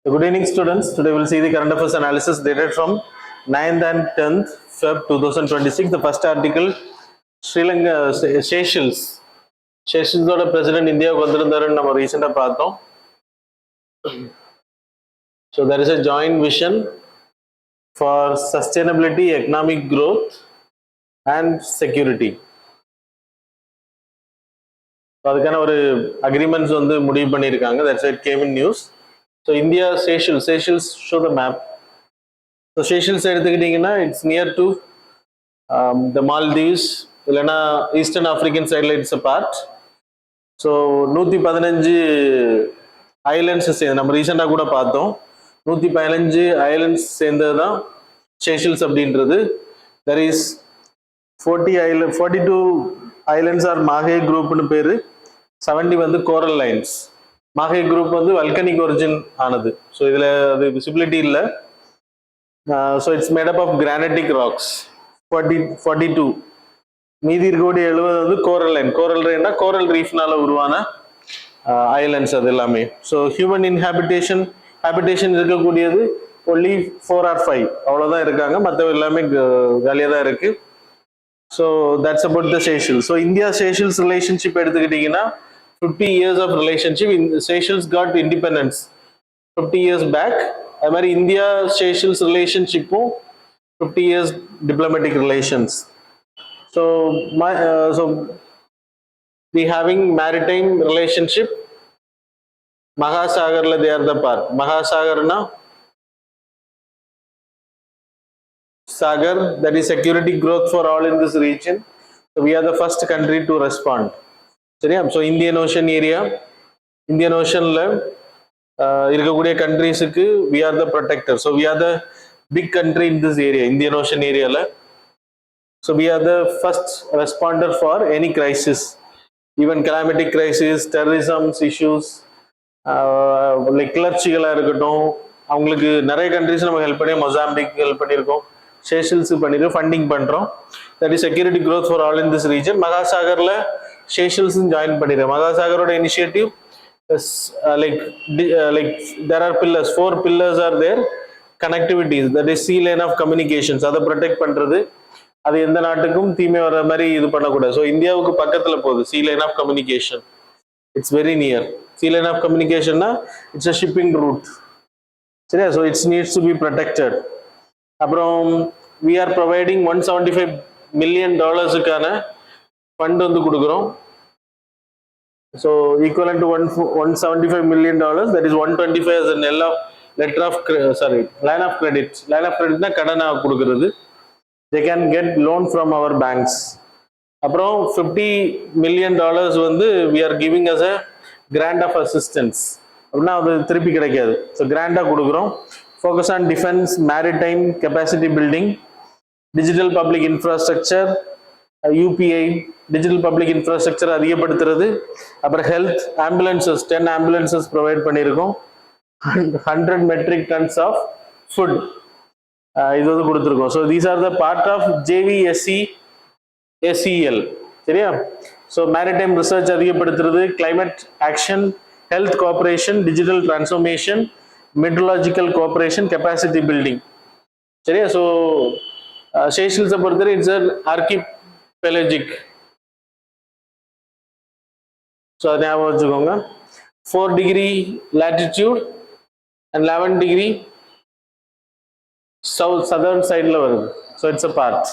Good evening, students. Today we'll see the current affairs analysis dated from 9th and 10th Feb 2026. The first article, Sri Lanka Seychelles. Seychelles president India வந்திருந்தாருன்னு நம்ம ரீசெண்டா பார்த்தோம். So there is a joint vision for sustainability, economic growth and security. அதுக்கான ஒரு agreements வந்து முடிவு பண்ணியிருக்காங்க. That's why it came in news. So India, Seychelles, show the map. So Seychelles எடுத்துக்கிட்டிங்கன்னா it's near to the Maldives, இல்லைன்னா eastern African சைடில் it's a part. So 115 islands சேர்ந்து நம்ம ரீசெண்டாக கூட பார்த்தோம். 115 ஐலண்ட்ஸ் சேர்ந்தது தான் Seychelles அப்படின்றது. There is 42 islands are Mahe குரூப்னு பேர். 70 வந்து கோரல் லைன்ஸ். மாஹே குரூப் வந்து வல்கனிக் ஒரிஜின் ஆனது. ஸோ இதில் அது விசிபிலிட்டி இல்லை. So it's made up of granitic rocks. 42 மீதி இருக்கக்கூடிய 70 வந்து கோரல் லைன். கோரல் லைன்னா கோரல் ரீஃப்னால உருவான ஐலண்ட்ஸ் அது எல்லாமே. ஸோ ஹியூமன் ஹேபிடேஷன் இருக்கக்கூடியது ஒன்லி 4 or 5 அவ்வளோதான் இருக்காங்க. மற்ற எல்லாமே காலியாக தான் இருக்கு. So that's about the Seychelles. So India Seychelles relationship எடுத்துக்கிட்டிங்கன்னா 50 years of relationship. Seychelles got independence 50 years back. அது மாதிரி India Seychelles ரிலேஷன்ஷிப்பும் 50 years diplomatic relations. So we having maritime relationship. Mahasagarla they are the part. Mahasagarna Sagar, that is security growth for all in this region. So we are the first country to respond. சரியா? So Indian ocean area, Indian ஓஷன்ல இருக்கக்கூடிய கண்ட்ரீஸுக்கு we are the protector. So we are the big country in this area, Indian ocean ஏரியாவில். So we are the first responder for any crisis, even climatic crisis, terrorisms issues, like கிளர்ச்சிகளாக இருக்கட்டும். அவங்களுக்கு நிறைய countries நம்ம help பண்ணி, Mozambique help பண்ணியிருக்கோம், Seychelles பண்ணிருக்கோம், funding பண்ணுறோம். That is security growth for all in this region. மகாசாகரில் Seychelles ஜாயின் பண்ணிடுறேன். மகாசாகரோட initiative like there are pillars, 4 pillars are there. Connectivities, that is sea lane of communications, அதை protect பண்றது. அது எந்த நாட்டுக்கும் தீமை வர மாதிரி இது பண்ணக்கூடாது. ஸோ இந்தியாவுக்கு பக்கத்துல போகுது sea lane of communication. It's very near. sea lane of communicationனா இட்ஸ் அ ஷிப்பிங் ரூட். சரியா? So it's needs to be protected. அப்புறம் we are providing $175 million fund வந்து கொடுக்குறோம். So equivalent to $175 million, that is 125 as a letter of line of credit. Line of கிரெடிட்னா கடனாக கொடுக்கறது. they can get loan from our banks. அப்புறம் $50 million வந்து we are giving as a grant of assistance. அப்படின்னா அது திருப்பி கிடைக்காது. So கிராண்டாக கொடுக்குறோம். focus on defense, maritime capacity building, digital public infrastructure, UPI, digital public infrastructure அதிகப்படுத்துறது. அப்புறம் ஹெல்த், ஆம்புலன்சஸ் 10 ஆம்புலன்சஸ் ப்ரொவைட் பண்ணியிருக்கோம். 100 metric tons of ஃபுட் இது வந்து கொடுத்துருக்கோம். So these are the part of JVSC ACL. சரியா? ஸோ மேரிடைம் ரிசர்ச் அதிகப்படுத்துறது, climate action, health cooperation, digital transformation, meteorological cooperation, capacity building. சரியா? So Seychelles பொறுத்தவரை it's archipelagic. So அதை ஞாபகம் வச்சுக்கோங்க. 4 degree latitude and 11 degree southern சைடில் வருது. So it's a part.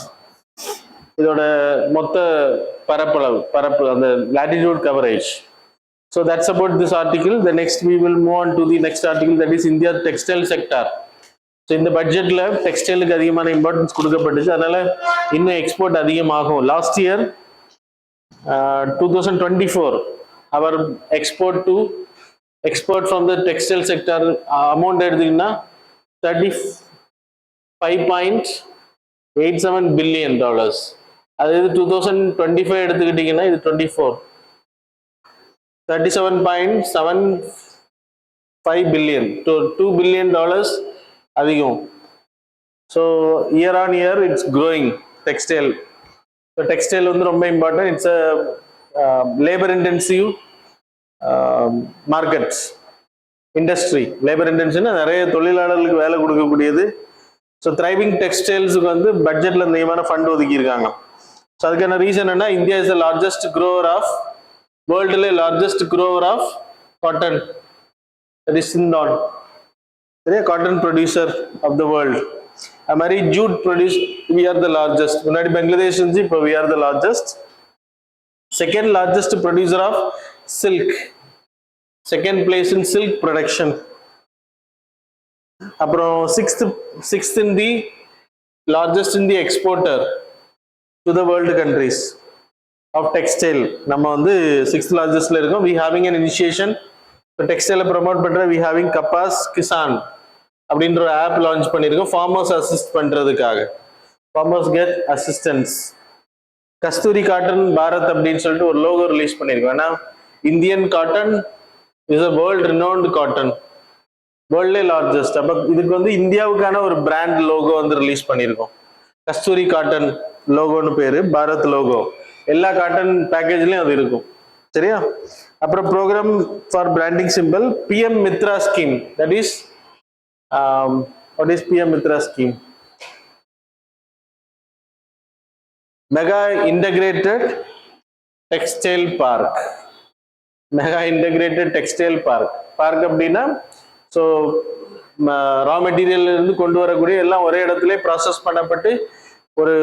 இதோட மொத்த பரப்பு அந்த latitude coverage. So that's about this article. The next we will move on to the next article, that is India textile sector. So இந்த பட்ஜெட்ல டெக்ஸ்டைலுக்கு அதிகமான importance கொடுக்கப்பட்டுச்சு. அதனால இன்னும் எக்ஸ்போர்ட் அதிகமாகும். Last year 2024 our export from the textile sector amount எடுத்தீங்கன்னா $35.87 billion. அது 2025 எடுத்துக்கிட்டீங்கன்னா இது 24 $37.75 billion to $2 billion அதிகம். So year on year it's growing textile. So textile வந்து ரொம்ப important. It's a labour intensive markets. Industry, labour intention நிறைய தொழிலாளர்களுக்கு வேலை கொடுக்கக்கூடியது. ஸோ த்ரைவிங் டெக்ஸ்டைல்ஸுக்கு வந்து பட்ஜெட்ல நியமான ஃபண்ட் ஒதுக்கியிருக்காங்க. ஸோ அதுக்கான ரீசன் என்ன, India is the largest grower of வேர்ல்டுல largest grower of cotton, that is சிந்தால், சரியா, cotton producer of the world. அது மாதிரி jute produce, we are the largest. முன்னாடி பங்களாதேஷ் இருந்துச்சு, இப்போ we are the largest. Second largest producer of silk, second place in silk production. அப்புறம் sixth in the largest in the exporter to the world countries of textile. நம்ம வந்து 6th லார்ஜஸ்ட்ல இருக்கோம். We having an initiation டெக்ஸ்டைலை promote பண்ற. We having Kapas Kisan அப்படின்ற ஒரு app launch பண்ணியிருக்கோம் ஃபார்மர்ஸ் அசிஸ்ட் பண்றதுக்காக. Farmers get assistance. Kasturi cotton Bharat அப்படின்னு சொல்லிட்டு ஒரு லோகோ ரிலீஸ் பண்ணியிருக்கோம். ஏன்னா Indian cotton is a world renowned cotton, வேர்ல்ட்லே லார்ஜஸ்ட். அப்போ இதுக்கு வந்து இந்தியாவுக்கான ஒரு பிராண்ட் லோகோ வந்து ரிலீஸ் பண்ணியிருக்கோம். கஸ்தூரி காட்டன் லோகோன்னு பேரு, பாரத் லோகோ. எல்லா காட்டன் பேக்கேஜ்லயும் அது இருக்கும், சரியா. அப்புறம் program for branding simple PM Mitra scheme. That is what is PM Mitra scheme? Mega integrated textile park. Mega integrated textile park. Park அப்படின்னா ஸோ ரா மெட்டீரியல்ல இருந்து கொண்டு வரக்கூடிய எல்லாம் ஒரே இடத்துல ப்ராசஸ் பண்ணப்பட்டு ஒரு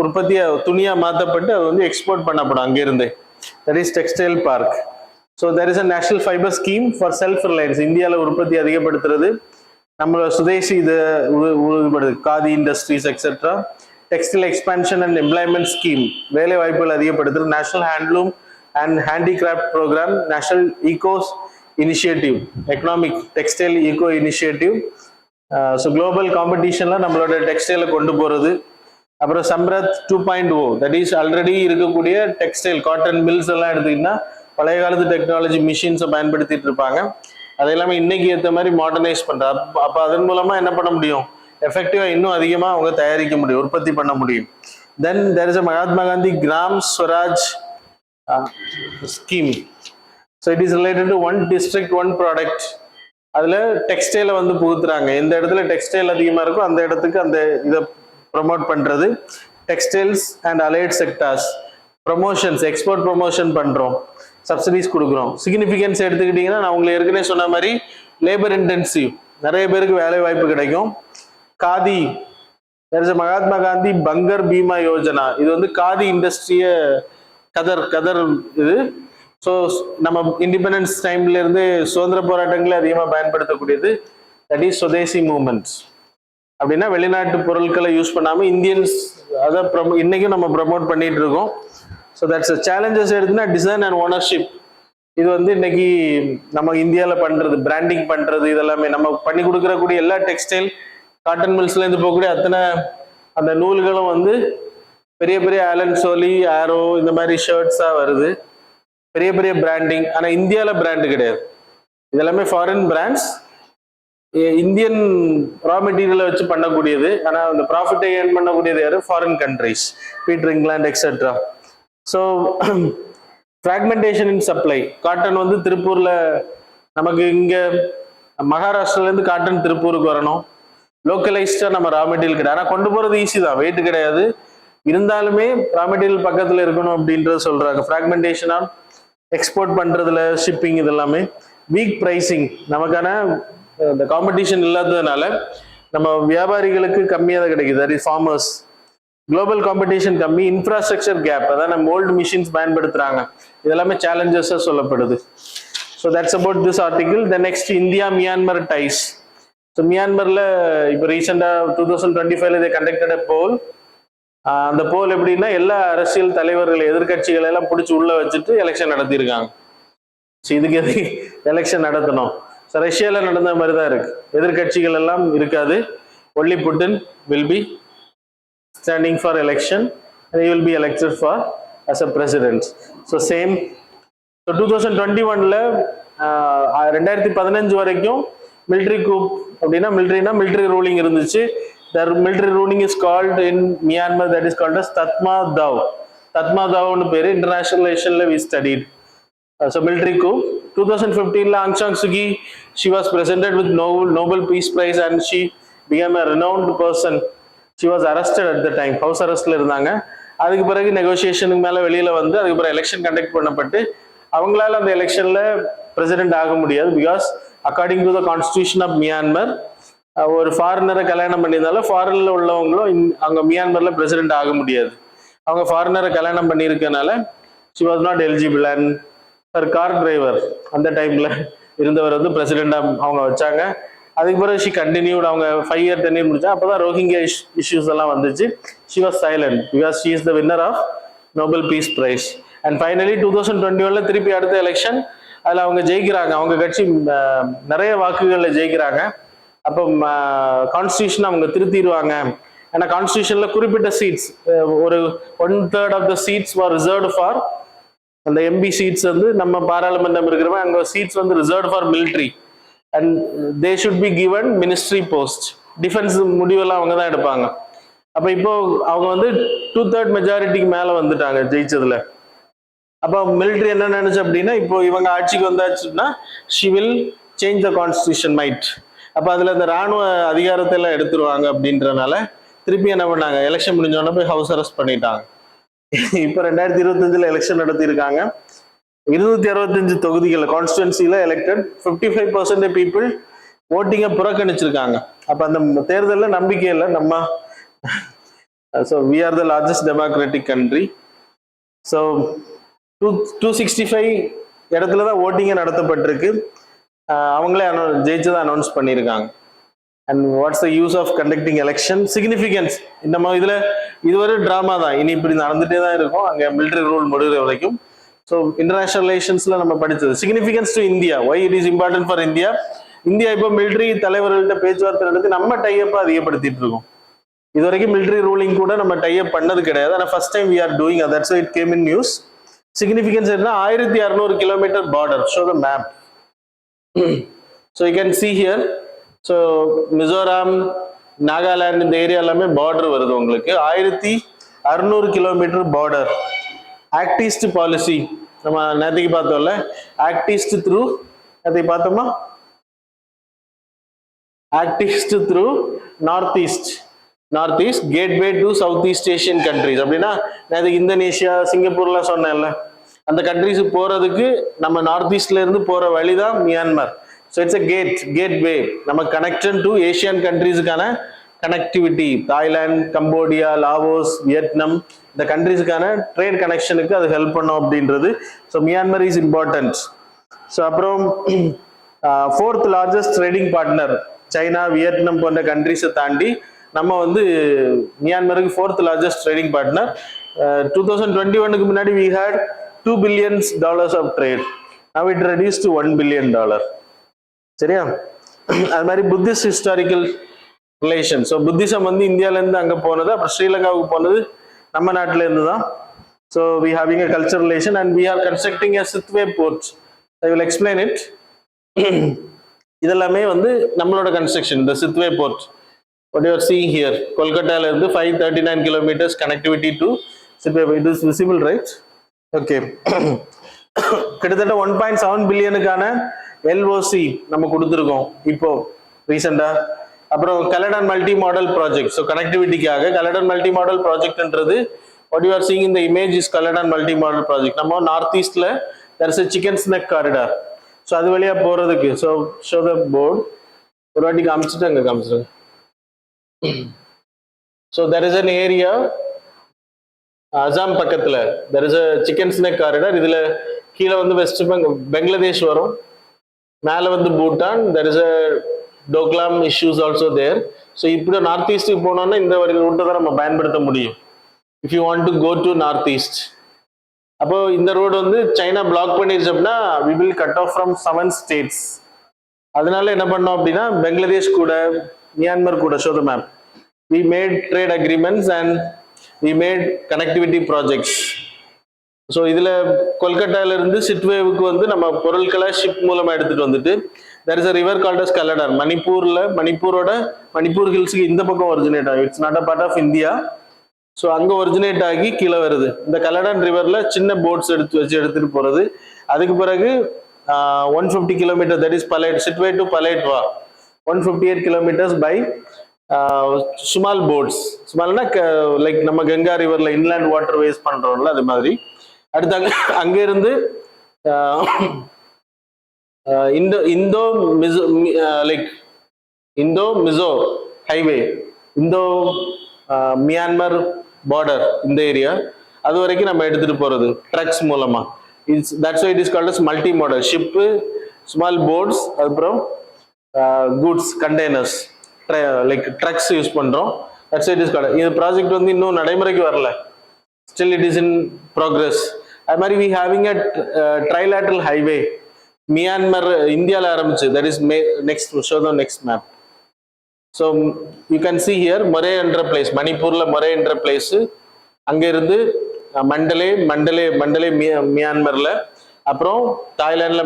உற்பத்தியா துணியா மாற்றப்பட்டு அது வந்து எக்ஸ்போர்ட் பண்ணப்படும் அங்கிருந்து. That is textile park. So there is a national fibre scheme for self reliance. இந்தியாவில் உற்பத்தி அதிகப்படுத்துறது, நம்மளோட சுதேசி இது உறுதிப்படுது, Khadi industries etcetera. Textile expansion and employment scheme, வேலை வாய்ப்புகள் அதிகப்படுத்துறது. National handloom and handicraft programme, national ecos initiative, economic textile eco initiative. So global காம்படிஷன்ல நம்மளோட டெக்ஸ்டைலை கொண்டு போறது. அப்புறம் சம்ரத் 2.0, தட் இஸ் ஆல்ரெடி இருக்கக்கூடிய டெக்ஸ்டைல் காட்டன் மில்ஸ் எல்லாம் எடுத்தீங்கன்னா பழைய காலத்து டெக்னாலஜி மிஷின்ஸை பயன்படுத்திட்டு இருப்பாங்க. அது எல்லாமே இன்னைக்கு ஏற்ற மாதிரி மாடர்னைஸ் பண்ற. அப்போ அதன் மூலமா என்ன பண்ண முடியும், எஃபெக்டிவா இன்னும் அதிகமா அவங்க தயாரிக்க முடியும், உற்பத்தி பண்ண முடியும். Then there is a Mahatma Gandhi Gram Swaraj scheme. So it is related to one district one product. அதில் டெக்ஸ்டைலை வந்து புகுத்துறாங்க. எந்த இடத்துல டெக்ஸ்டைல் அதிகமாக இருக்கோ அந்த இடத்துக்கு அந்த இதை ப்ரமோட் பண்ணுறது. Textiles and allied sectors promotions, export promotion பண்ணுறோம், சப்சிடிஸ் கொடுக்குறோம். சிக்னிஃபிகன்ஸ் எடுத்துக்கிட்டிங்கன்னா நான் உங்களுக்கு ஏற்கனவே சொன்ன மாதிரி லேபர் இன்டென்சிவ், நிறைய பேருக்கு வேலை வாய்ப்பு கிடைக்கும். Khadi, there is a Mahatma Gandhi பங்கர் பீமா யோஜனா. இது வந்து காதி இண்டஸ்ட்ரிய கதர் இது. ஸோ நம்ம இண்டிபெண்டன்ஸ் டைம்ல இருந்து சுதந்திர போராட்டங்களை அதிகமாக பயன்படுத்தக்கூடியது. That is Swadeshi movements. அப்படின்னா வெளிநாட்டு பொருட்களை யூஸ் பண்ணாமல் இந்தியன்ஸ் அதை இன்னைக்கும் நம்ம ப்ரமோட் பண்ணிட்டு இருக்கோம். ஸோ தட்ஸ் சேலஞ்சஸ் எடுத்துன்னா டிசைன் அண்ட் ஓனர்ஷிப். இது வந்து இன்னைக்கு நம்ம இந்தியாவில் பண்றது, பிராண்டிங் பண்றது, இதெல்லாமே நம்ம பண்ணி கொடுக்கறக்கூடிய எல்லா டெக்ஸ்டைல் காட்டன் மில்ஸ்ல இருந்து போகக்கூடிய அத்தனை அந்த நூல்களும் வந்து பெரிய பெரிய ஆலன் சோலி, ஆரோ இந்த மாதிரி ஷர்ட்ஸா வருது, பெரிய பெரிய பிராண்டிங். ஆனா இந்தியாவில பிராண்டு கிடையாது, இதெல்லாமே ஃபாரின் பிராண்ட்ஸ், இந்தியன் ரா மெட்டீரியலை வச்சு பண்ணக்கூடியது. ஆனா அந்த ப்ராஃபிட்டை ஏர்ன் பண்ணக்கூடியது யாரு, foreign countries, Peter England etcetera. So fragmentation இன் சப்ளை. காட்டன் வந்து திருப்பூர்ல நமக்கு இங்க மகாராஷ்டிரால இருந்து காட்டன் திருப்பூருக்கு வரணும், லோக்கலைஸ்டா நம்ம ரா மெட்டீரியல் கிடையாது. ஆனா கொண்டு போறது ஈஸி தான், வெயிட் கிடையாது, இருந்தாலுமே ரா மெட்டீரியல் பக்கத்துல இருக்கணும் அப்படின்றத சொல்றாங்க. ஃப்ராக்மெண்டேஷனா எக்ஸ்போர்ட் பண்றதுல, ஷிப்பிங், இது எல்லாமே. வீக் பிரைசிங், நமக்கான இந்த காம்படிஷன் இல்லாததுனால நம்ம வியாபாரிகளுக்கு கம்மியாக கிடைக்குது, அது ஃபார்மர்ஸ். குளோபல் காம்படிஷன் கம்மி, இன்ஃப்ராஸ்ட்ரக்சர் கேப், அதான் நம்ம ஓல்டு மிஷின்ஸ் பயன்படுத்துறாங்க, இதெல்லாமே சேலஞ்சஸா சொல்லப்படுது. So that's about this article. The next India Myanmar ties. So மியான்மர்ல இப்போ ரீசெண்டா 2025 இதை கண்டக்டட் போல். அந்த போல் எப்படின்னா எல்லா அரசியல் தலைவர்கள், எதிர்கட்சிகளை எல்லாம் பிடிச்சி உள்ள வச்சுட்டு எலெக்ஷன் நடத்தியிருக்காங்க. ஸோ இதுக்கு எது எலெக்ஷன் நடத்தணும்? ஸோ ரஷ்யால நடந்த மாதிரி தான் இருக்கு, எதிர்கட்சிகள் எல்லாம் இருக்காது. Only Putin will be standing for election and he will be elected for as a president. So same. So 2021ல 2015 வரைக்கும் military coup அப்படின்னா military ruling இருந்துச்சு. The military ruling is called in Myanmar, that is called as Tatma Daw. Tatma Daw னு பேரு. International ரிலேஷன்ல we studied. So military coup. 2015 Aung San Suu Kyi, she was presented with Nobel Peace Prize and she became a renowned person. She was arrested at the time, house arrestல இருந்தாங்க. அதுக்கு பிறகு நெகோசியேஷனுக்கு மேல வெளியில வந்து அதுக்கு பிறகு எலெக்ஷன் கண்டக்ட் பண்ணப்பட்டு அவங்களால அந்த எலெக்ஷன்ல பிரசிடென்ட் ஆக முடியாது. Because according to the constitution of Myanmar, ஒரு ஃபாரினரை கல்யாணம் பண்ணியிருந்தாலும் ஃபாரின்ல உள்ளவங்களும் அங்க மியான்மர்ல பிரசிடென்ட் ஆக முடியாது. அவங்க ஃபாரினரை கல்யாணம் பண்ணியிருக்கனால she was not eligible. And her car driver அந்த டைம்ல இருந்தவர் வந்து பிரசிடென்டா அவங்க வச்சாங்க. அதுக்கு பிறகு she continued, அவங்க 5 year 10 year முடிச்சா. அப்பதான் ரோஹிங்கியா இஷ்யூஸ் எல்லாம் வந்துச்சு. she was silent because she is the winner of Nobel Peace Prize. And finally 2021ல திருப்பி அடுத்த எலெக்ஷன், அதுல அவங்க ஜெயிக்கிறாங்க. அவங்க கட்சி நிறைய வாக்குகள்ல ஜெயிக்கிறாங்க. அப்போ கான்ஸ்டிடியூஷன் அவங்க திருத்திடுவாங்க. ஏன்னா கான்ஸ்டிடியூஷன்ல குறிப்பிட்ட சீட்ஸ், ஒரு 1/3 of the seats were reserved for அந்த எம்பி சீட்ஸ் வந்து நம்ம பாராளுமன்றம் இருக்கிறவங்க, அங்க சீட்ஸ் வந்து reserved for military and they should be given ministry post. Defence முடிவெல்லாம் அவங்க தான் எடுப்பாங்க. அப்ப இப்போ அவங்க வந்து 2/3 மெஜாரிட்டிக்கு மேல வந்துட்டாங்க ஜெயிச்சதுல. அப்போ மிலிட்ரி என்ன நினைச்சு அப்படின்னா, இப்போ இவங்க ஆட்சிக்கு வந்தாச்சுன்னா she will change the constitution might. அப்ப அதுல இந்த ராணுவ அதிகாரத்தை எல்லாம் எடுத்துருவாங்க அப்படின்றனால திருப்பி என்ன பண்ணாங்க, எலெக்ஷன் முடிஞ்சோடனே போய் ஹவுஸ் அரெஸ்ட் பண்ணிட்டாங்க. இப்ப 2025 எலெக்ஷன் நடத்தியிருக்காங்க. 265 தொகுதிகள் கான்ஸ்டிடுவன்சில எலெக்டட் 55% பீப்புள் ஓட்டிங்க புறக்கணிச்சிருக்காங்க. அப்ப அந்த தேர்தலில் நம்பிக்கை இல்லை நம்ம. So we are the largest democratic country. So 265 இடத்துல தான் ஓட்டிங்க நடத்தப்பட்டிருக்கு. அவங்களே ஜெயிச்சதை அனௌன்ஸ் பண்ணியிருக்காங்க. And what's the use of conducting election? Significance. நம்ம இதுல இதுவரை டிராமா தான், இனி இப்படி நடந்துட்டே தான் இருக்கும் அங்க மிலிட்டரி ரூல் முடிகிற வரைக்கும். ஸோ இன்டர்நேஷனல் ரிலேஷன்ஸ்ல நம்ம படிச்சது significance to India. Why it is important for India. India இப்போ மிலிட்டரி தலைவர்கள்ட்ட பேச்சுவார்த்தை நடத்தி நம்ம டைப்பை அதிகப்படுத்திட்டு இருக்கோம். இது வரைக்கும் மிலிட்டரி ரூலிங் கூட நம்ம டைப் பண்ணது கிடையாது. ஆனால் first time we are doing that. So it came in news. Significance என்ன, 1600 kilometre border. Show the map. So you can see here. So Mizoram, Nagaland இந்த ஏரியா எல்லாமே பார்டர் வருது உங்களுக்கு. 1600 kilometre border. Act east policy நம்ம நேற்றுக்கு பார்த்தோம்ல, ஆக்ட் ஈஸ்ட் த்ரூ, நேற்றுக்கு பார்த்தோமா, act east through north east gateway to south east Asian countries. அப்படின்னா நேற்றுக்கு இந்தோனேஷியா, சிங்கப்பூர்லாம் சொன்னேன்ல, அந்த கண்ட்ரிஸுக்கு போறதுக்கு நம்ம நார்த் ஈஸ்ட்ல இருந்து போற வழிதான் Myanmar. So it's a gateway. நம்ம connected to Asian countries-க்கான connectivity. Thailand, Cambodia, Laos, Vietnam இந்த கண்ட்ரிஸ்க்கான ட்ரேட் கனெக்ஷனுக்கு அது ஹெல்ப் பண்ணும் அப்படின்றது. So Myanmar is important. So அப்புறம் 4th largest trading partner China, Vietnam போன்ற கண்ட்ரிஸை தாண்டி நம்ம வந்து மியான்மருக்கு 4th லார்ஜஸ்ட் ட்ரேடிங் பார்ட்னர். 2021க்கு முன்னாடி we had $2 billion of trade. Now it reduced to $1 billion. சரியா? அது மாதிரி Buddhist historical relation. So Buddhism வந்து இந்தியால இருந்து அங்க போனது, அப்புறம் ஸ்ரீலங்காவுக்கு போனது நம்ம நாட்டில இருந்து தான். So we having a culture relation and we are constructing a Sittwe port. I will explain it. இதெல்லாமே வந்து நம்மளோட கன்ஸ்ட்ரக்ஷன். இந்த Sittwe port what you are seeing here, கொல்கட்டால இருந்து 539 kilometers connectivity to சித்வே. it is visible, right? Okay. கிட்டத்தட்ட 1.7 பில்லியனுக்கான LOC நம்ம கொடுத்துருக்கோம் இப்போ ரீசெண்டா. அப்புறம் Kaladan multi modal project. So கனெக்டிவிட்டிக்காக கலடன் மல்டி மாடல் ப்ராஜெக்ட்ன்றது what you are seeing in the image is Kaladan multi modal project. நம்ம நார்த் ஈஸ்ட்ல there is a chicken snake corridor. So அது வழியா போறதுக்கு. ஸோ ஷோ த போர்டு ஒரு வாட்டி காமிச்சிட்டு அங்கே காமிச்சிருங்க. So there is an area Assam பக்கத்துல there is a chicken snake corridor. இதுல கீழே வந்து வெஸ்ட் பெங்களாதேஷ் வரும், மேலே வந்து Bhutan. There is a Doklam issues also there. So இப்படி நார்த் ஈஸ்ட்டுக்கு போனோம்னா இந்த ஒரு ரூட்டை தான் நம்ம பயன்படுத்த முடியும் if you want to go to north east. அப்போ இந்த ரோடு வந்து சைனா பிளாக் பண்ணிருச்சு அப்படின்னா we will cut off from 7 states. அதனால என்ன பண்ணோம் அப்படின்னா பெங்களாதேஷ் கூட மியான்மர் கூட show the map we made trade agreements and we made connectivity projects. So இதுல கொல்கட்டால இருந்து சிட்வேவுக்கு வந்து நம்ம பொருட்களை ஷிப் மூலமா எடுத்துட்டு வந்துட்டு there is a river called as கல்லடர். Manipur ஹில்ஸுக்கு இந்த பக்கம் ஒரிஜினேட் ஆகும். It's not a part of India. So அங்க ஒரிஜினேட் ஆகி கீழே வருது. இந்த கல்லடன் ரிவர்ல சின்ன போட்ஸ் எடுத்துட்டு போறது. அதுக்கு பிறகு 150 kilometers, that is Palet, Sitwe to Paletwa, 158 kilometers by small boats. Smallனா லைக் நம்ம கங்கா ரிவர்ல இன்லேண்ட் வாட்டர் வேஸ் பண்றோம்ல அது மாதிரி. அடுத்து அங்க இருந்து Indo Mizo like Indo Mizo highway, Indo Myanmar border, இந்த ஏரியா அது வரைக்கும் நம்ம எடுத்துட்டு போறது ட்ரக்ஸ் மூலமா. That's why it is called as multi-modal. Ship, small boats, அதுக்கப்புறம் goods containers like trucks use பண்றோம். That's why it is called. இந்த ப்ராஜெக்ட் வந்து இன்னும் நடைமுறைக்கு வரல, still it is in progress. அது மாதிரி we having a trilateral highway. Myanmar இந்தியாவில் ஆரம்பிச்சு, that is next, show the next map. So you can see here மொரே என்ற பிளேஸ், மணிப்பூர்ல மொரே என்ற பிளேஸ், அங்க இருந்து மண்டலே மியான்மர்ல, அப்புறம் தாய்லாந்துல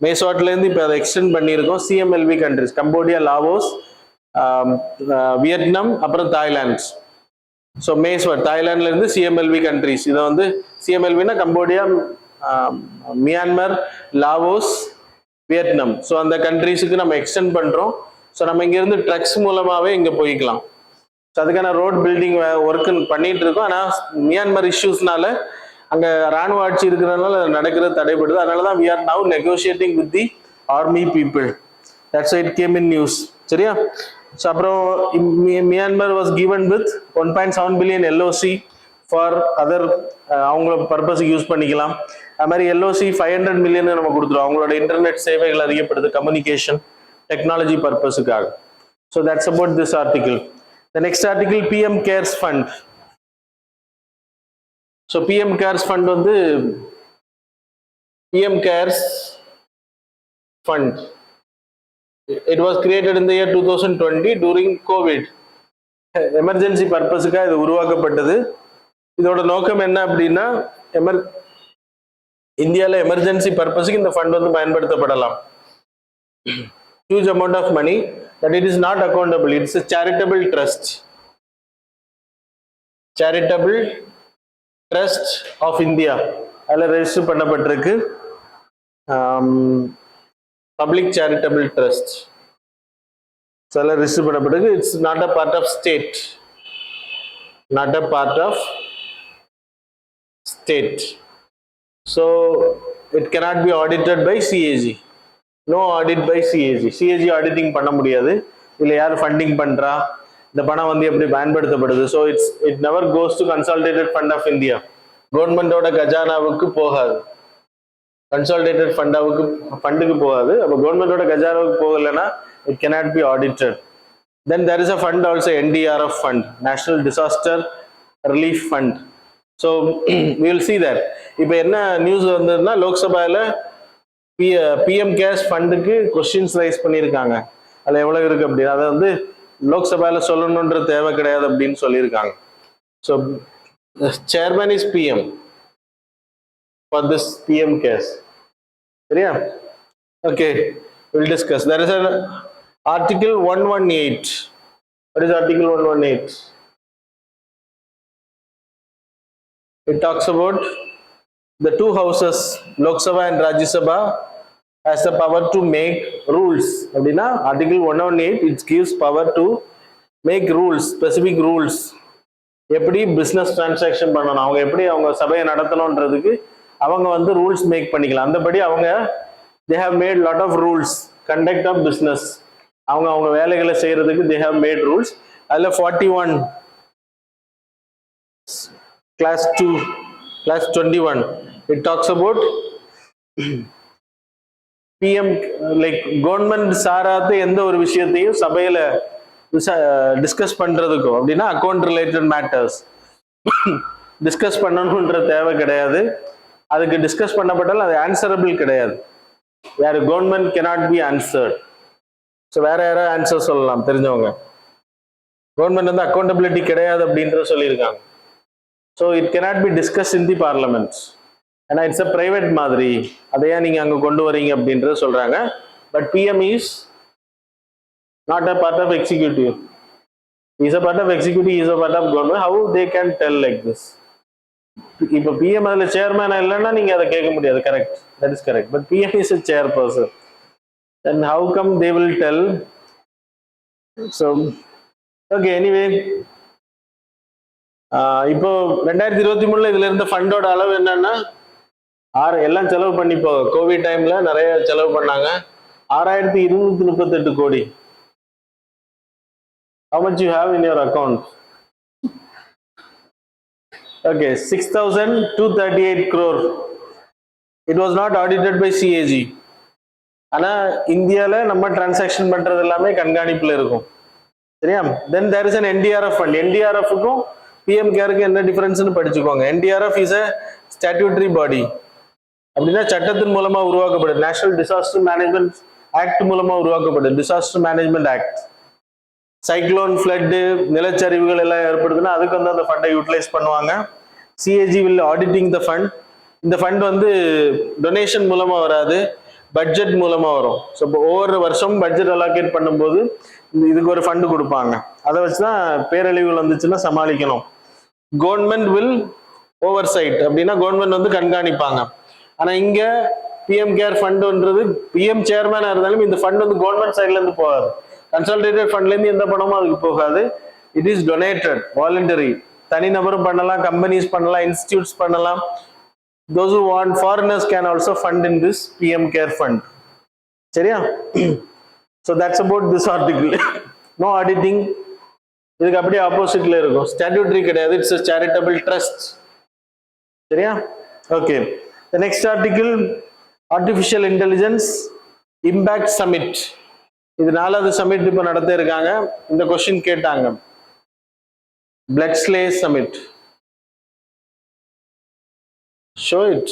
மேஸ்வாட்ல இருந்து இப்போ அதை எக்ஸ்டெண்ட் பண்ணியிருக்கோம் CMLV countries, Cambodia, Laos, Vietnam, அப்புறம் தாய்லாந்து. ஸோ மேஸ்வாட் தாய்லாந்துல இருந்து சிஎம்எல்வி கண்ட்ரிஸ், இதை வந்து சிஎம்எல்வினா Cambodia, Myanmar, Laos, Vietnam. So அந்த கண்ட்ரிஸுக்கு நம்ம எக்ஸ்டெண்ட் பண்றோம். ஸோ நம்ம இங்கிருந்து ட்ரக்ஸ் மூலமாவே இங்க போய்க்கலாம். ஸோ அதுக்கான ரோட் பில்டிங் ஒர்க் பண்ணிட்டு இருக்கோம். ஆனால் மியான்மர் இஷ்யூஸ்னால அங்க ராணுவ ஆட்சி இருக்கிறதுனால நடக்கிறது தடைபடுது. அதனாலதான் we are now negotiating with the army people. That's why it came in news. சரியா? ஸோ அப்புறம் Myanmar was given with 1.7 billion LOC for other அவங்களோட பர்பஸுக்கு யூஸ் பண்ணிக்கலாம். அது மாதிரி LOC 500 million நம்ம கொடுத்துருவோம், அவங்களோட இன்டர்நெட் சேவைகள் அதிகப்படுது கம்யூனிகேஷன் டெக்னாலஜி பர்பஸுக்காக. So that's about this article. The next article, PM Cares Fund. So PM Cares Fund வந்து PM Cares Fund. It was created in the year 2020 during COVID. Emergency பர்பஸுக்காக இது உருவாக்கப்பட்டது. இதோட நோக்கம் என்ன அப்படின்னா, இந்தியாவில் எமர்ஜென்சி பர்பஸுக்கு இந்த ஃபண்ட் வந்து பயன்படுத்தப்படலாம். Huge amount of money, that it is not accountable. It's a charitable trust. Charitable Trust of India. அதில் ரெஜிஸ்டர் பண்ணப்பட்டிருக்கு. பப்ளிக் சேரிட்டபிள் ட்ரஸ்ட் அதில் ரெஜிஸ்டர் பண்ணப்பட்டிருக்கு. It's not a part of state. Not a part of state. So it cannot be audited by CAG. No audit by CAG. CAG auditing பண்ண முடியாது. இல்லை யார் funding பண்றா, இந்த பணம் வந்து எப்படி பயன்படுத்தப்படுது. So it never goes to consolidated fund of India. கவர்மெண்டோட கஜானாவுக்கு போகாது, கன்சாலிடேட்டட் ஃபண்டுக்கு போகாது. அப்போ கவர்மெண்டோட கஜானாவுக்கு போகலைன்னா it cannot be audited. Then there is a fund also, NDRF fund, National Disaster Relief Fund. So we will see that. இப்போ என்ன நியூஸ் வந்ததுன்னா, லோக்சபாவில் பிஎம் கேர்ஸ் ஃபண்டுக்கு கொஸ்டின்ஸ் ரைஸ் பண்ணியிருக்காங்க. அதில் எவ்வளோ இருக்கு அப்படின்னு அதை வந்து லோக்சபாவில் சொல்லணுன்ற தேவை கிடையாது அப்படின்னு சொல்லியிருக்காங்க. So chairman is PM for this PM CARES. சரியா? Okay, will discuss. There is an article 118. What is article 118? It talks about the two houses, Lok Sabha and Rajya Sabha, has the power to make rules. அப்படின்னா article 118 it gives power to make rules, specific rules. எப்படி business transaction பண்ணணும், அவங்க எப்படி அவங்க சபையை நடத்தணும்ன்றதுக்கு அவங்க வந்து rules make பண்ணிக்கலாம். அந்தபடி அவங்க they have made lot of rules, conduct of business. அவங்க வேலைகளை செய்யறதுக்கு they have made rules. அதில் 41 class 2 class 21 it talks about PM like government சாராத எந்த ஒரு விஷயத்தையும் சபையில டிஸ்கஸ் பண்றதுக்கோ அப்படின்னா அக்கௌண்ட் ரிலேட்டட் மேட்டர்ஸ் டிஸ்கஸ் பண்ணணுன்ற தேவை கிடையாது. அதுக்கு டிஸ்கஸ் பண்ணப்பட்டாலும் அது ஆன்சரபிள் கிடையாது. யாரு government cannot be answered. So வேற யாராவது ஆன்சர் சொல்லலாம் தெரிஞ்சவங்க. கவர்மெண்ட் வந்து அக்கௌண்டபிலிட்டி கிடையாது அப்படின்ற சொல்லியிருக்காங்க. So it cannot be discussed in the parliament. ஏன்னா இட்ஸ் அ பிரைவேட் மாதிரி, அதையா நீங்க அங்க கொண்டு வரீங்க அப்படின்றத சொல்றாங்க. But PM is not a part of executive. Is a part of executive, is a part of government. How they can tell like this? இப்போ பிஎம் அதில் சேர்மேனா இல்லைன்னா நீங்கள் அதை கேட்க முடியாது. Correct, that is correct. But PM is a chairperson. Then how come they will tell? So, okay, anyway. இப்போ 2023 இதுல இருந்த ஃபண்டோட அளவு என்னன்னா எல்லாம் செலவு பண்ணி கோவிட் டைம்ல நிறைய செலவு பண்ணாங்க. 6238 கோடி. How much you have in your account? Okay, 6238 crore. It was not audited by CAG. ஆனா இந்தியால நம்ம டிரான்சாக்ஷன் பண்றது எல்லாமே கண்காணிப்புல இருக்கும். சரியா? Then there is an NDRF fund. NDRF-க்கும் PM கேருக்கு என்ன டிஃபரன்ஸ்னு படிச்சுக்கோங்க. NDRF is a statutory body. அப்படின்னா சட்டத்தின் மூலமா உருவாக்கப்படுது. நேஷனல் டிசாஸ்டர் மேனேஜ்மெண்ட் ஆக்ட் மூலமா உருவாக்கப்படுது. Disaster management act. Cyclone, flood, நிலச்சரிவுகள் எல்லாம் ஏற்படுதுன்னா அதுக்கு வந்து அந்த ஃபண்டை யூட்டிலைஸ் பண்ணுவாங்க. CAG will auditing the fund. இந்த ஃபண்ட் வந்து டொனேஷன் மூலமா வராது, பட்ஜெட் மூலமா வரும். ஸோ இப்போ ஒவ்வொரு வருஷமும் பட்ஜெட் அலோகேட் பண்ணும்போது இதுக்கு ஒரு ஃபண்டு கொடுப்பாங்க. அதை வச்சுதான் பேரழிவுகள் வந்துச்சுன்னா சமாளிக்கணும். கவர்மெண்ட் வில் ஓவர் சைட், அப்படின்னா கவர்மெண்ட் வந்து கண்காணிப்பாங்க. ஆனா இங்க பிஎம் கேர் ஃபண்டுன்றது பிஎம் சேர்மேனா இருந்தாலும் இந்த ஃபண்ட் வந்து கவர்மெண்ட் சைட்ல இருந்து போகாது. கன்சல்டேட்டட் ஃபண்ட்ல இருந்து எந்த பணமும் அதுக்கு போகாது. It is donated, voluntary. தனிநபரும் பண்ணலாம், கம்பெனிஸ் பண்ணலாம், இன்ஸ்டிடியூட்ஸ் பண்ணலாம். Those who want, foreigners can also fund in this PM Care Fund. சரியா? So that's about this article. No auditing. இதுக்கு அப்படியே ஆப்போசிட்ல இருக்கும். ஸ்டாட்யூட்டரி கிடையாது, இட்ஸ் a charitable trust. சரியா? Okay. The next article, Artificial Intelligence Impact Summit. இது 4வது submit இப்ப நடத்த இருக்காங்க. இந்த கொஸ்டின் கேட்டாங்க. Bletchley Summit. Show it.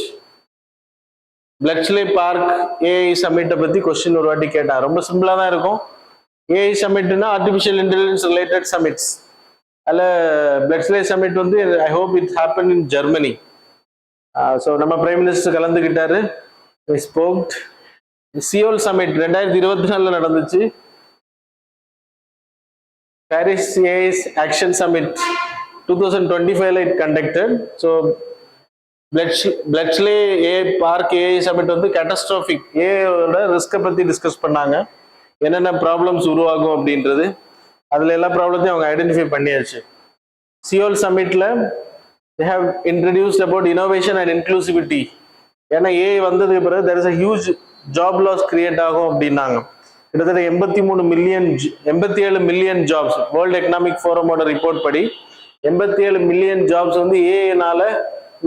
Bletchley Park AI Summit பத்தி கொஸ்டின் ஒரு வாட்டி கேட்டா. ரொம்ப சிம்பிளா தான் இருக்கும். AI சமிட்னா ஆர்டிஃபிஷியல் இன்டெலிஜென்ஸ் ரிலேட்டட் சமிட்ஸ். அதுல Bletchley Summit வந்து I hope it happen in Germany. So நம்ம பிரைம் மினிஸ்டர் கலந்துக்கிட்டாரு. ஸ்போக்ட். சியோல் சமிட் 2024 நடந்துச்சு. Paris AI action summit 2025 it conducted. So Bletchley AI Park AI Summit வந்து கேட்டஸ்ட்ராஃபிக் ஏஐயோட ரிஸ்கை பத்தி discuss பண்ணாங்க. என்னென்ன ப்ராப்ளம்ஸ் உருவாகும் அப்படின்றது. அதுல எல்லா ப்ராப்ளத்தையும் அவங்க ஐடென்டிஃபை பண்ணியாச்சு. சியோல் சமிட்ல they have introduced about innovation and inclusivity. ஏன்னா ஏஐ வந்ததுக்கு பிறகு there is a huge job loss create ஆகும் அப்படின்னாங்க. கிட்டத்தட்ட 87 மில்லியன் ஜாப்ஸ் வேர்ல்டு எக்கனாமிக் ஃபோரமோட ரிப்போர்ட் படி 87 மில்லியன் ஜாப்ஸ் வந்து ஏஐனால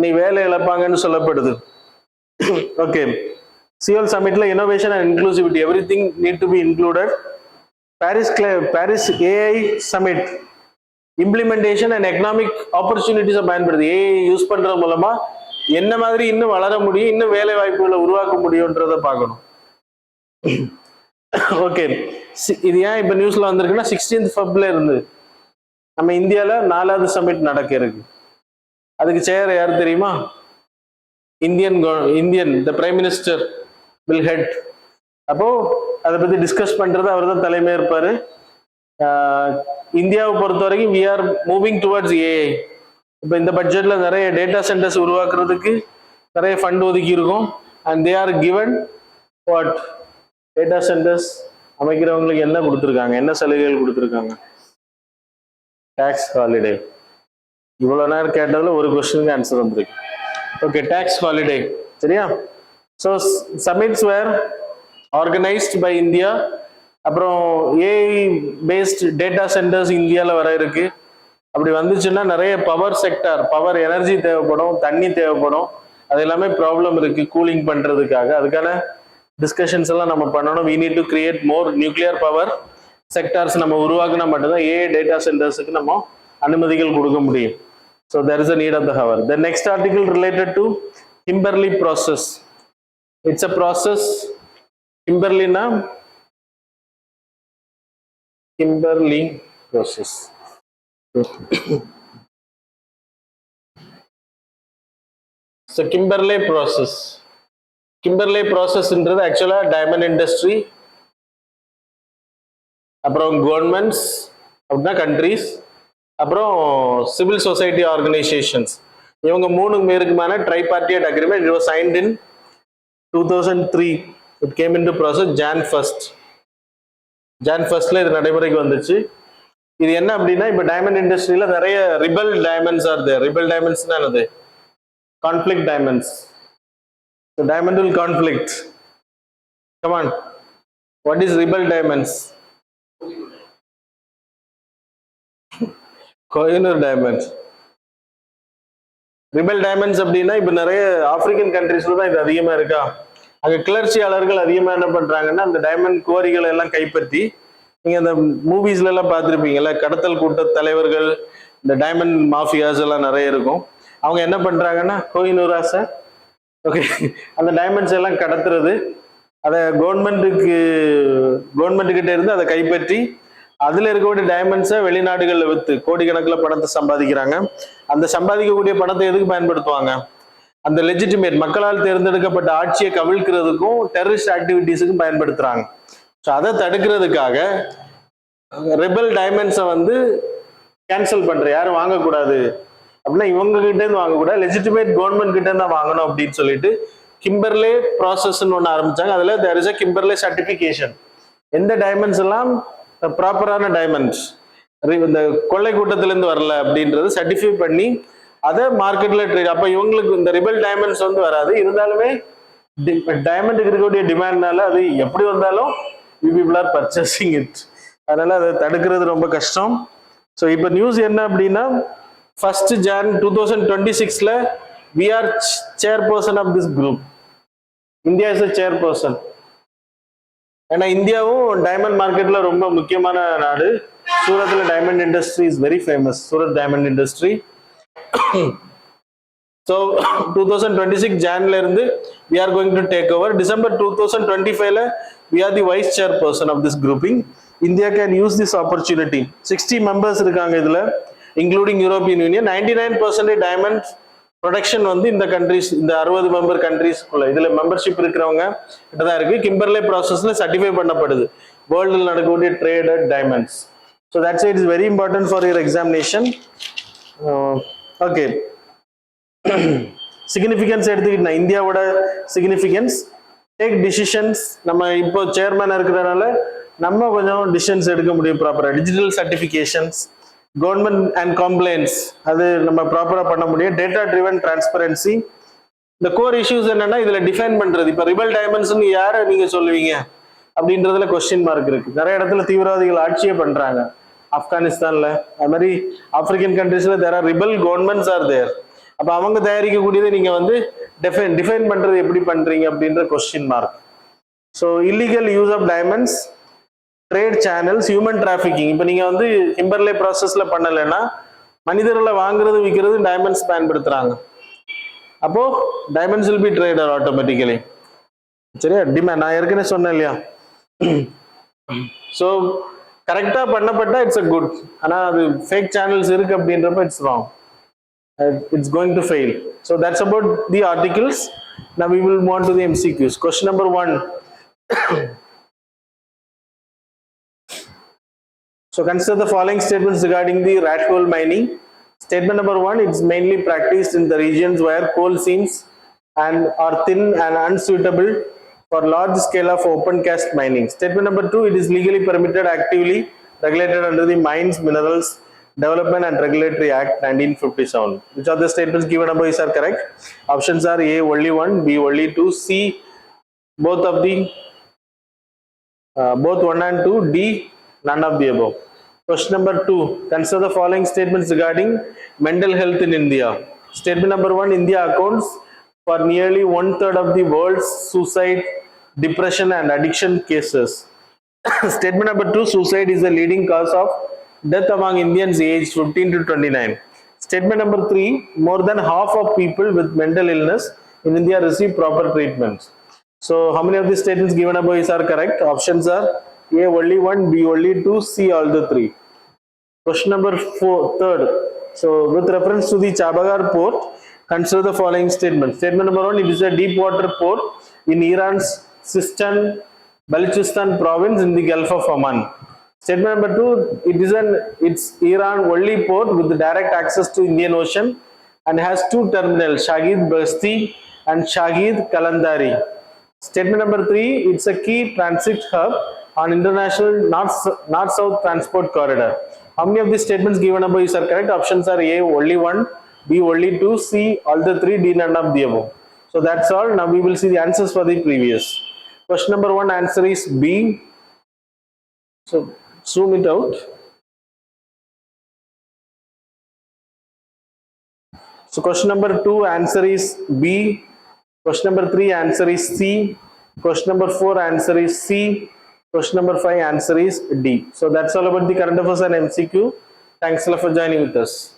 நீ வேலை இழப்பாங்கன்னு சொல்லப்படுது. ஓகே, சியோல் சமிட்ல innovation and inclusivity everything need to be included. Paris AI summit implementation and economic ஆப்பர்ச்சுனிட்டிஸை பயன்படுது. ஏஐ யூஸ் பண்றது மூலமா என்ன மாதிரி இன்னும் வளர முடியும், இன்னும் வேலை வாய்ப்புகளை உருவாக்க முடியும்ன்றத பார்க்கணும். ஓகே, இது ஏன் இப்ப நியூஸ்ல வந்திருக்குன்னா 16th February இருந்து நம்ம இந்தியால 4வது சமிட் நடக்க இருக்கு. அதுக்கு சேர் யார் தெரியுமா? Indian the prime minister will head. அப்போ அதை பத்தி டிஸ்கஸ் பண்றது அவர் தான் தலைமை இருப்பாரு. இந்தியாவை பொறுத்த வரைக்கும் we are moving towards AI. இப்போ இந்த பட்ஜெட்ல நிறைய டேட்டா சென்டர்ஸ் உருவாக்குறதுக்கு நிறைய ஃபண்ட் ஒதுக்கி இருக்கும். And they are given what data centres அமைக்கிறவங்களுக்கு என்ன கொடுத்துருக்காங்க, என்ன சலுகைகள் கொடுத்துருக்காங்க? Tax holiday. இவ்வளவு நேரம் கேட்டதுல ஒரு கொஸ்டினுக்கு ஆன்சர் வந்துருக்கு. Okay, tax holiday. சரியா? So summits were organised by India. அப்புறம் ஏஐ பேஸ்ட் டேட்டா சென்டர்ஸ் இந்தியாவில் வர இருக்கு. அப்படி வந்துச்சுன்னா நிறைய பவர் செக்டார், பவர் எனர்ஜி தேவைப்படும், தண்ணி தேவைப்படும். அது எல்லாமே ப்ராப்ளம் இருக்கு கூலிங் பண்றதுக்காக. அதுக்கான டிஸ்கஷன்ஸ் எல்லாம் நம்ம பண்ணணும். we need to create more nuclear power sectors நம்ம உருவாக்கினா மட்டும்தான் ஏஐ டேட்டா சென்டர்ஸுக்கு நம்ம அனுமதிகள் கொடுக்க முடியும். So there is a need of the hour. The next article related to Kimberley process. It's a process. Kimberley process. So Kimberley process. Kimberley processன்றது ஆக்சுவலா diamond industry, அப்புறம் governments அப்படின்னா countries, அப்புறம் சிவில் சொசைட்டி ஆர்கனைசேஷன்ஸ். இவங்க 3 பேருக்குமான tripartite agreement. It was signed in 2003. It came into process Jan 1st. Jan 1st இது நடைமுறைக்கு வந்துச்சு. இது என்ன அப்படின்னா இப்போ டைமண்ட் இண்டஸ்ட்ரியில நிறைய rebel diamonds are there. Rebel டைமண்ட்ஸ்னா என்னது? Conflict diamonds. Diamond will conflict. Come on, what is rebel diamonds? Kohinoor diamonds. Rebel diamonds அப்படின்னா இப்போ நிறைய ஆப்பிரிக்கன் கண்ட்ரீஸ்ல தான் இது அதிகமா இருக்கா. அங்க கிளர்ச்சியாளர்கள் அதிகமா என்ன பண்றாங்கன்னா அந்த டைமண்ட் குவாரிகளை எல்லாம் கைப்பற்றி, நீங்க அந்த மூவிஸ்ல எல்லாம் பார்த்துருப்பீங்கல்ல, கடத்தல் கூட்ட தலைவர்கள், இந்த டைமண்ட் மாஃபியாஸ் எல்லாம் நிறைய இருக்கும். அவங்க என்ன பண்றாங்கன்னா கோஹினூராஸ ஓகே அந்த டைமண்ட்ஸ் எல்லாம் கடத்துறது, அதை கவர்மெண்ட் கிட்ட இருந்து அதை கைப்பற்றி அதுல இருக்கக்கூடிய டைமண்ட்ஸை வெளிநாடுகள்ல வித்து கோடிக்கணக்கில் பணத்தை சம்பாதிக்கிறாங்க. அந்த சம்பாதிக்கக்கூடிய பணத்தை எதுக்கு பயன்படுத்துவாங்க? அந்த லெஜிட்டிமேட் மக்களால் தேர்ந்தெடுக்கப்பட்ட ஆட்சியை கவிழ்க்கிறதுக்கும் டெரரிஸ்ட் ஆக்டிவிட்டிஸுக்கும் பயன்படுத்துறாங்க. ஸோ அதை தடுக்கிறதுக்காக ரெபல் டைமண்ட்ஸை வந்து கேன்சல் பண்ற, யாரும் வாங்கக்கூடாது அப்படின்னா இவங்க கிட்ட இருந்து வாங்கக்கூடாது, லெஜிட்டிமேட் கவர்மெண்ட் கிட்ட இருந்து வாங்கணும் அப்படின்னு சொல்லிட்டு கிம்பர்லே ப்ராசஸ்ன்னு ஒன்று ஆரம்பிச்சாங்க. அதுல தேர் இஸ் அ கிம்பர்லே சர்டிபிகேஷன். எந்த டைமண்ட்ஸ் எல்லாம் ப்ராப்பரான டைமண்ட்ஸ், இந்த கொள்ளை கூட்டத்திலேருந்து வரல அப்படின்றது சர்டிஃபை பண்ணி அதை மார்க்கெட்ல ட்ரேட். அப்போ இவங்களுக்கு இந்த ரிபல் டைமண்ட்ஸ் வந்து வராது. இருந்தாலுமே டைமண்டுக்கு இருக்கக்கூடிய டிமாண்ட்னால அது எப்படி வந்தாலும் people are purchasing it. அதனால அதை தடுக்கிறது ரொம்ப கஷ்டம். ஸோ இப்போ நியூஸ் என்ன அப்படின்னா 1st Jan 2026 we are chairperson of this group. India is a chairperson. ஏன்னா இந்தியாவும் டைமண்ட் மார்க்கெட்ல ரொம்ப முக்கியமான நாடு. சூரத்ல diamond industry is very famous, Surat diamond industry. So 2026 Janல இருந்து we are going to take over. December 2025 we are the vice chairperson of this grouping. India can use this opportunity. 60 members இருக்காங்க இதுல, including European Union. 99% diamond production வந்து இந்த countries, இந்த 60 member கண்ட்ரிஸ்க்குள்ள இதுல membership இருக்கிறவங்க கிட்டதான் இருக்கு. கிம்பர்லே ப்ராசஸ்ல சர்டிஃபை பண்ணப்படுது வேர்ல்டில் நடக்கக்கூடிய traded diamonds. So that's it is very important for your examination. Okay, significance எடுத்துக்கிட்டா இந்தியாவோட சிக்னிஃபிகன்ஸ், டேக் டிசிஷன்ஸ். நம்ம இப்போ சேர்மேனா இருக்கிறதுனால நம்ம கொஞ்சம் டிசிஷன்ஸ் எடுக்க முடியும் ப்ராப்பரா. Digital certifications, government and complaints, அது நம்ம ப்ராப்பரா பண்ண முடியும். Data driven transparency. இந்த கோர் இஷ்யூஸ் என்னன்னா இதுல டிஃபைன் பண்றது. இப்ப ரிபல் டைமண்ட்ஸ்னு யாரை நீங்க சொல்லுவீங்க அப்படின்றதுல கொஸ்டின் மார்க் இருக்கு. நிறைய இடத்துல தீவிரவாதிகள் ஆட்சியே பண்றாங்க. ஆப்கானிஸ்தான்ல, அது மாதிரி ஆப்பிரிக்கன் கண்ட்ரீஸ்ல there are rebel governments are there. அப்ப அவங்க தயாரிக்கக்கூடியதை நீங்க வந்து டிஃபைன் பண்றது எப்படி பண்றீங்க அப்படின்ற question mark. So illegal use of diamonds, trade channels, human trafficking. இப்போ நீங்க வந்து கிம்பர்லே ப்ராசஸ்ல பண்ணலைன்னா மனிதர்களை வாங்குறது விற்கிறது டைமண்ட்ஸ் பயன்படுத்துறாங்க. அப்போ diamonds will be trader automatically. சரியா? டிமாண்ட் நான் ஏற்கனவே சொன்னேன் இல்லையா? ஸோ கரெக்டா பண்ணப்பட்டா இட்ஸ் அ குட். ஆனா அது ஃபேக் சேனல்ஸ் இருக்கு அப்படின்றப்ப it's wrong. It's going to fail. So that's about the articles. Now we will move on to the MCQs. Question number 1. So consider the following statements regarding the rat hole mining. Statement number 1, it's mainly practiced in the regions where coal seams and are thin and unsuitable for large scale of open cast mining. Statement number 2, it is legally permitted, actively regulated under the Mines, Minerals Development and Regulatory Act 1957. Which of the statements given above is are correct? Options are A only 1, B only 2, C both 1 and 2, D none of the above. Question number 2, consider the following statements regarding mental health in India. Statement number 1, India accounts for nearly 1/3 of the world's suicide, depression and addiction cases. Statement number 2, suicide is the leading cause of death among Indians aged 15 to 29. Statement number 3, more than half of people with mental illness in India receive proper treatments. So how many of these statements given above are correct? Options are A only 1, B only 2, C all the 3. Question number 4, third. So with reference to the Chabagar port, consider the following statement. Statement number 1, it is a deep water port in Iran's Sistan Balochistan province in the Gulf of Oman. Statement number 2, it's Iran only port with direct access to Indian Ocean and has two terminals, Shahid Basti and Shahid Kalandari. Statement number 3, it's a key transit hub on international north-south transport corridor. How many of these statements given above is are correct? Options are A, only 1, B, only 2, C, all the 3, D, none of the above. So that's all. Now we will see the answers for the previous. Question number 1 answer is B. So zoom it out. So question number 2 answer is B. Question number 3 answer is C. Question number 4 answer is C. Question number 5 answer is D. So that's all about the current affairs and MCQ. Thanks a lot for joining with us.